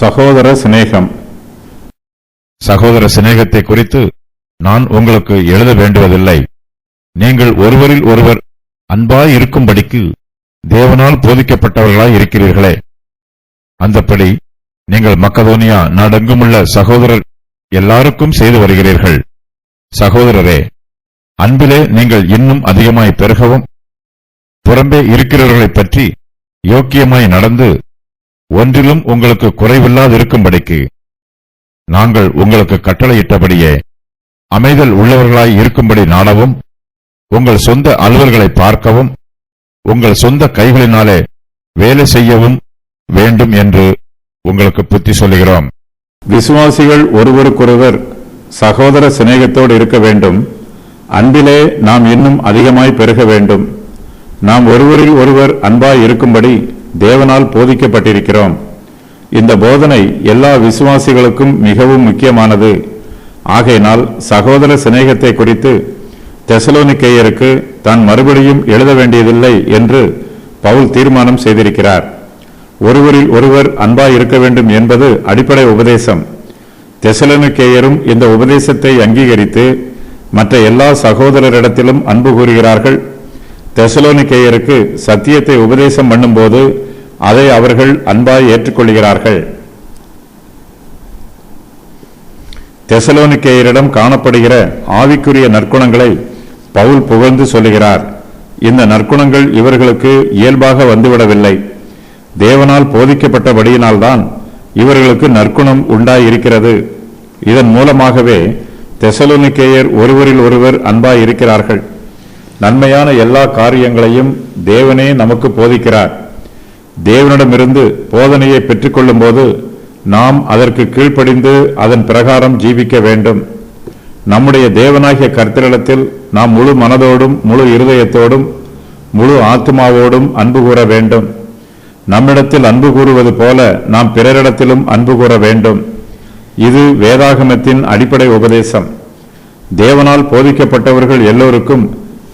சகோதர சிநேகம். சகோதர சிநேகத்தை குறித்து நான் உங்களுக்கு எழுத வேண்டுவதில்லை. நீங்கள் ஒருவரில் ஒருவர் அன்பாய் இருக்கும்படிக்கு தேவனால் போதிக்கப்பட்டவர்களாய் இருக்கிறீர்களே. அந்தப்படி நீங்கள் மக்கதோனியா நாடெங்குமுள்ள சகோதரர் எல்லாருக்கும் செய்து வருகிறீர்கள். சகோதரரே, அன்பிலே நீங்கள் இன்னும் அதிகமாய் பெருகவும், புறம்பே இருக்கிறவர்களைப் பற்றி யோக்கியமாய் நடந்து ஒன்றிலும் உங்களுக்கு குறைவில்லாதிருக்கும்படிக்கு நாங்கள் உங்களுக்கு கட்டளையிட்டபடியே அமைதல் உள்ளவர்களாய் இருக்கும்படி நாடவும், உங்கள் சொந்த அலுவல்களை பார்க்கவும், உங்கள் சொந்த கைகளினாலே வேலை செய்யவும் வேண்டும் என்று உங்களுக்கு புத்தி சொல்லுகிறோம். விசுவாசிகள் ஒருவருக்கொருவர் சகோதர சிநேகத்தோடு இருக்க வேண்டும். அன்பிலே நாம் இன்னும் அதிகமாய் பெருக வேண்டும். நாம் ஒருவரில் ஒருவர் அன்பாய் இருக்கும்படி தேவனால் போதிக்கப்பட்டிருக்கிறோம். இந்த போதனை எல்லா விசுவாசிகளுக்கும் மிகவும் முக்கியமானது. ஆகையினால் சகோதர சிநேகத்தை குறித்து தெசலோனிக்கேயருக்கு தான் மறுபடியும் எழுத வேண்டியதில்லை என்று பவுல் தீர்மானம் செய்திருக்கிறார். ஒருவரில் ஒருவர் அன்பாய் இருக்க வேண்டும் என்பது அடிப்படை உபதேசம். தெசலோனிக்கேயரும் இந்த உபதேசத்தை அங்கீகரித்து மற்ற எல்லா சகோதரரிடத்திலும் அன்பு கூறுகிறார்கள். தெசலோனிக்கேயருக்கு சத்தியத்தை உபதேசம் பண்ணும்போது அதை அவர்கள் அன்பாய் ஏற்றுக்கொள்கிறார்கள். தெசலோனிக்கேயரிடம் காணப்படுகிற ஆவிக்குரிய நற்குணங்களை பவுல் புகழ்ந்து சொல்லுகிறார். இந்த நற்குணங்கள் இவர்களுக்கு இயல்பாக வந்துவிடவில்லை. தேவனால் போதிக்கப்பட்டபடியினால்தான் இவர்களுக்கு நற்குணம் உண்டாயிருக்கிறது. இதன் மூலமாகவே தெசலோனிக்கேயர் ஒருவரில் ஒருவர் அன்பாய் இருக்கிறார்கள். நன்மையான எல்லா காரியங்களையும் தேவனே நமக்கு போதிக்கிறார். தேவனிடமிருந்து போதனையை பெற்றுக்கொள்ளும் போது நாம் அதற்கு கீழ்ப்படிந்து அதன் பிரகாரம் ஜீவிக்க வேண்டும். நம்முடைய தேவனாகிய கர்த்தரிடத்தில் நாம் முழு மனதோடும் முழு இருதயத்தோடும் முழு ஆத்மாவோடும் அன்பு கூற வேண்டும். நம்மிடத்தில் அன்பு கூறுவது போல நாம் பிறரிடத்திலும் அன்பு கூற வேண்டும். இது வேதாகமத்தின் அடிப்படை உபதேசம். தேவனால் போதிக்கப்பட்டவர்கள் எல்லோருக்கும்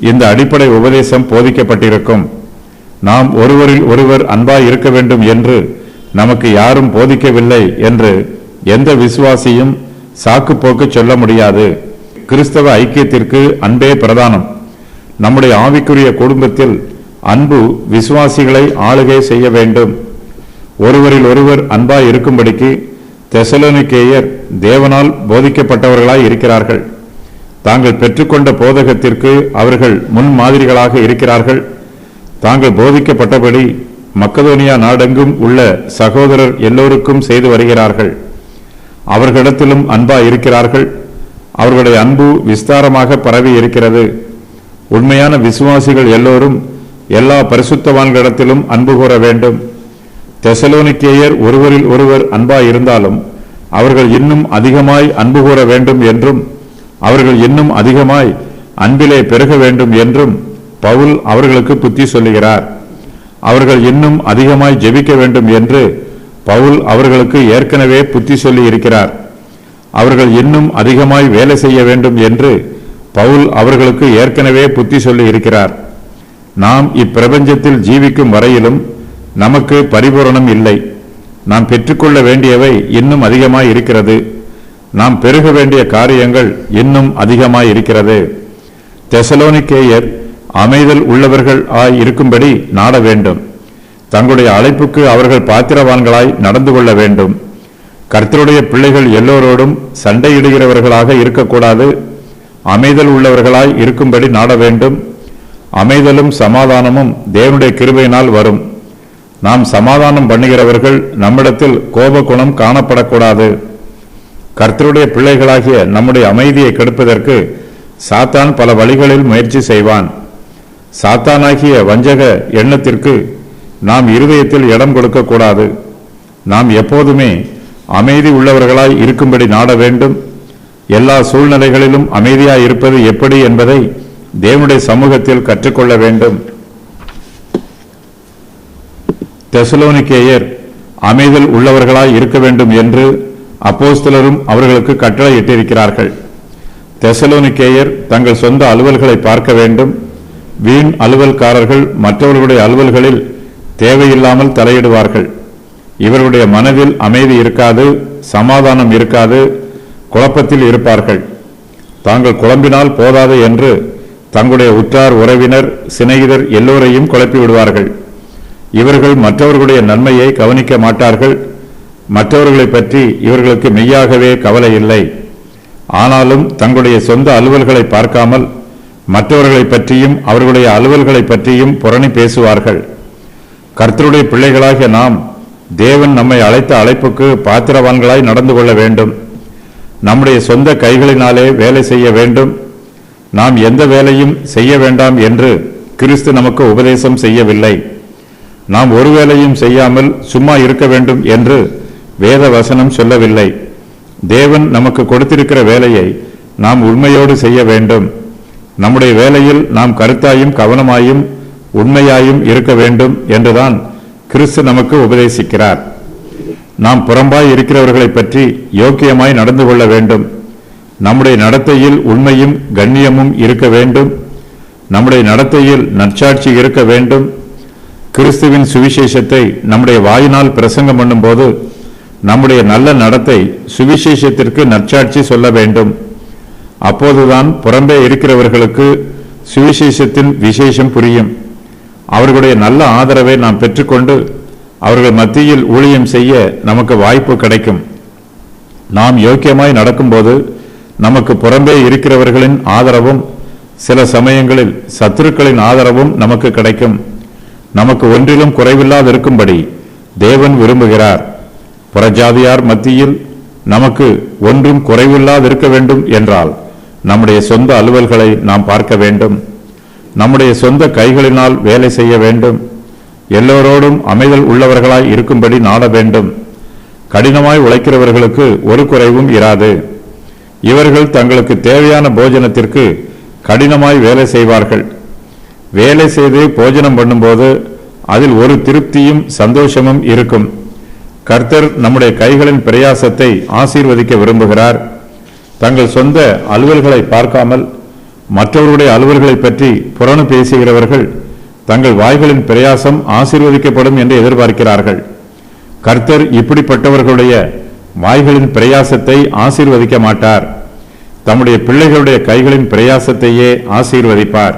இந்த அடிப்படை உபதேசம் போதிக்கப்பட்டிருக்கும். நாம் ஒருவரில் ஒருவர் அன்பாய் இருக்க வேண்டும் என்று நமக்கு யாரும் போதிக்கவில்லை என்று எந்த விசுவாசியும் சாக்கு போக்கு சொல்ல முடியாது. கிறிஸ்தவ ஐக்கியத்திற்கு அன்பே பிரதானம். நம்முடைய ஆவிக்குரிய குடும்பத்தில் அன்பு விசுவாசிகளை ஆளுகை செய்ய வேண்டும். ஒருவரில் ஒருவர் அன்பாய் இருக்கும்படிக்கு தெசலோனிக்கேயர் தேவனால் போதிக்கப்பட்டவர்களாய் இருக்கிறார்கள். தாங்கள் பெற்றுக்கொண்ட போதகத்திற்கு அவர்கள் முன்மாதிரிகளாக இருக்கிறார்கள். தாங்கள் போதிக்கப்பட்டபடி மக்கதோனியா நாடெங்கும் உள்ள சகோதரர் எல்லோருக்கும் செய்து வருகிறார்கள். அவர்களிடத்திலும் அன்பாய் இருக்கிறார்கள். அவர்களுடைய அன்பு விஸ்தாரமாக பரவி இருக்கிறது. உண்மையான விசுவாசிகள் எல்லோரும் எல்லா பரிசுத்தவான்களிடத்திலும் அன்பு கூற வேண்டும். தெசலோனிக்கேயர் ஒருவரில் ஒருவர் அன்பாய் இருந்தாலும் அவர்கள் இன்னும் அதிகமாய் அன்பு கூற வேண்டும் என்றும் அவர்கள் இன்னும் அதிகமாய் அன்பிலே பெருக வேண்டும் என்றும் பவுல் அவர்களுக்கு புத்தி சொல்லுகிறார். அவர்கள் இன்னும் அதிகமாய் ஜெபிக்க வேண்டும் என்று பவுல் அவர்களுக்கு ஏற்கனவே புத்தி சொல்லி இருக்கிறார். அவர்கள் இன்னும் அதிகமாய் வேலை செய்ய வேண்டும் என்று பவுல் அவர்களுக்கு ஏற்கனவே புத்தி சொல்லி இருக்கிறார். நாம் இப்பிரபஞ்சத்தில் ஜீவிக்கும் வரையிலும் நமக்கு பரிபூரணம் இல்லை. நாம் பெற்றுக்கொள்ள வேண்டியவை இன்னும் அதிகமாய் இருக்கிறது. நாம் பெருக வேண்டிய காரியங்கள் இன்னும் அதிகமாய் இருக்கிறது. தெசலோனிக்கேயர் அமைதல் உள்ளவர்கள் ஆய் இருக்கும்படி நாட வேண்டும். தங்களுடைய அழைப்புக்கு அவர்கள் பாத்திரவான்களாய் நடந்து கொள்ள வேண்டும். கர்த்தருடைய பிள்ளைகள் எல்லோரோடும் சண்டையிடுகிறவர்களாக இருக்கக்கூடாது. அமைதல் உள்ளவர்களாய் இருக்கும்படி நாட வேண்டும். அமைதலும் சமாதானமும் தேவனுடைய கிருபையினால் வரும். நாம் சமாதானம் பண்ணுகிறவர்கள் நம்மிடத்தில் கோபகுணம் காணப்படக்கூடாது. கர்த்தருடைய பிள்ளைகளாகிய நம்முடைய அமைதியை கெடுப்பதற்கு சாத்தான் பல வழிகளில் முயற்சி செய்வான். சாத்தானாகிய வஞ்சக எண்ணத்திற்கு நாம் இருதயத்தில் இடம் கொடுக்கக்கூடாது. நாம் எப்போதுமே அமைதி உள்ளவர்களாய் இருக்கும்படி நாட வேண்டும். எல்லா சூழ்நிலைகளிலும் அமைதியாய் இருப்பது எப்படி என்பதை தேவனுடைய சமூகத்தில் கற்றுக்கொள்ள வேண்டும். தெசலோனிக்கேயர் அமைதல் உள்ளவர்களாய் இருக்க வேண்டும் என்று அப்போஸ்தலரும் அவர்களுக்கு கட்டளையிட்டிருக்கிறார்கள். தெசலோனிக்கேயர் தங்கள் சொந்த அலுவல்களை பார்க்க வேண்டும். வீண் அலுவல்காரர்கள் மற்றவர்களுடைய அலுவல்களில் தேவையில்லாமல் தலையிடுவார்கள். இவர்களுடைய மனதில் அமைதி இருக்காது, சமாதானம் இருக்காது, குழப்பத்தில் இருப்பார்கள். தாங்கள் குழம்பினால் போதாது என்று தங்களுடைய உற்றார், உறவினர், சிநேகிதர் எல்லோரையும் குழப்பி விடுவார்கள். இவர்கள் மற்றவர்களுடைய நன்மையை கவனிக்க மாட்டார்கள். மற்றவர்களை பற்றி இவர்களுக்கு மெய்யாகவே கவலை இல்லை. ஆனாலும் தங்களுடைய சொந்த அலுவல்களை பார்க்காமல் மற்றவர்களை பற்றியும் அவர்களுடைய அலுவல்களை பற்றியும் புரணி பேசுவார்கள். கர்த்தருடைய பிள்ளைகளாகிய நாம் தேவன் நம்மை அழைத்த அழைப்புக்கு பாத்திரவான்களாய் நடந்து கொள்ள வேண்டும். நம்முடைய சொந்த கைகளினாலே வேலை செய்ய வேண்டும். நாம் எந்த வேலையும் செய்ய வேண்டாம் என்று கிறிஸ்து நமக்கு உபதேசம் செய்யவில்லை. நாம் ஒரு வேலையும் செய்யாமல் சும்மா இருக்க வேண்டும் என்று வேத வசனம் சொல்லவில்லை. தேவன் நமக்கு கொடுத்திருக்கிற வேலையை நாம் உண்மையோடு செய்ய வேண்டும். நம்முடைய வேலையில் நாம் கருத்தாயும் கவனமாயும் உண்மையாயும் இருக்க வேண்டும் என்றுதான் கிறிஸ்து நமக்கு உபதேசிக்கிறார். நாம் புறம்பாய் இருக்கிறவர்களை பற்றி யோக்கியமாய் நடந்து கொள்ள வேண்டும். நம்முடைய நடத்தையில் உண்மையும் கண்ணியமும் இருக்க வேண்டும். நம்முடைய நடத்தையில் நற்சாட்சி இருக்க வேண்டும். கிறிஸ்துவின் சுவிசேஷத்தை நம்முடைய வாயினால் பிரசங்கம் பண்ணும்போது நம்முடைய நல்ல நடத்தை சுவிசேஷத்திற்கு நற்சாட்சி சொல்ல வேண்டும். அப்போதுதான் புறம்பே இருக்கிறவர்களுக்கு சுவிசேஷத்தின் விசேஷம் புரியும். அவர்களுடைய நல்ல ஆதரவை நாம் பெற்றுக்கொண்டு அவர்கள் மத்தியில் ஊழியம் செய்ய நமக்கு வாய்ப்பு கிடைக்கும். நாம் யோக்கியமாய் நடக்கும்போது நமக்கு புறம்பே இருக்கிறவர்களின் ஆதரவும் சில சமயங்களில் சத்துருக்களின் ஆதரவும் நமக்கு கிடைக்கும். நமக்கு ஒன்றிலும் குறைவில்லாதிருக்கும்படி தேவன் விரும்புகிறார். புறஜாதியார் மத்தியில் நமக்கு ஒன்றும் குறைவில்லாதிருக்க வேண்டும் என்றால் நம்முடைய சொந்த அலுவல்களை நாம் பார்க்க வேண்டும். நம்முடைய சொந்த கைகளினால் வேலை செய்ய வேண்டும். எல்லோரோடும் அமைதல் உள்ளவர்களாய் இருக்கும்படி நாட வேண்டும். கடினமாய் உழைக்கிறவர்களுக்கு ஒரு குறைவும் இராது. இவர்கள் தங்களுக்கு தேவையான போஜனத்திற்கு கடினமாய் வேலை செய்வார்கள். வேலை செய்து போஜனம் பண்ணும்போது அதில் ஒரு திருப்தியும் சந்தோஷமும் இருக்கும். கர்த்தர் நம்முடைய கைகளின் பிரயாசத்தை ஆசீர்வதிக்க விரும்புகிறார். தங்கள் சொந்த அலுவல்களை பார்க்காமல் மற்றவர்களுடைய அலுவல்களை பற்றி புறணு பேசுகிறவர்கள் தங்கள் வாய்களின் பிரயாசம் ஆசீர்வதிக்கப்படும் என்று எதிர்பார்க்கிறார்கள். கர்த்தர் இப்படிப்பட்டவர்களுடைய வாய்களின் பிரயாசத்தை ஆசீர்வதிக்க மாட்டார். தம்முடைய பிள்ளைகளுடைய கைகளின் பிரயாசத்தையே ஆசீர்வதிப்பார்.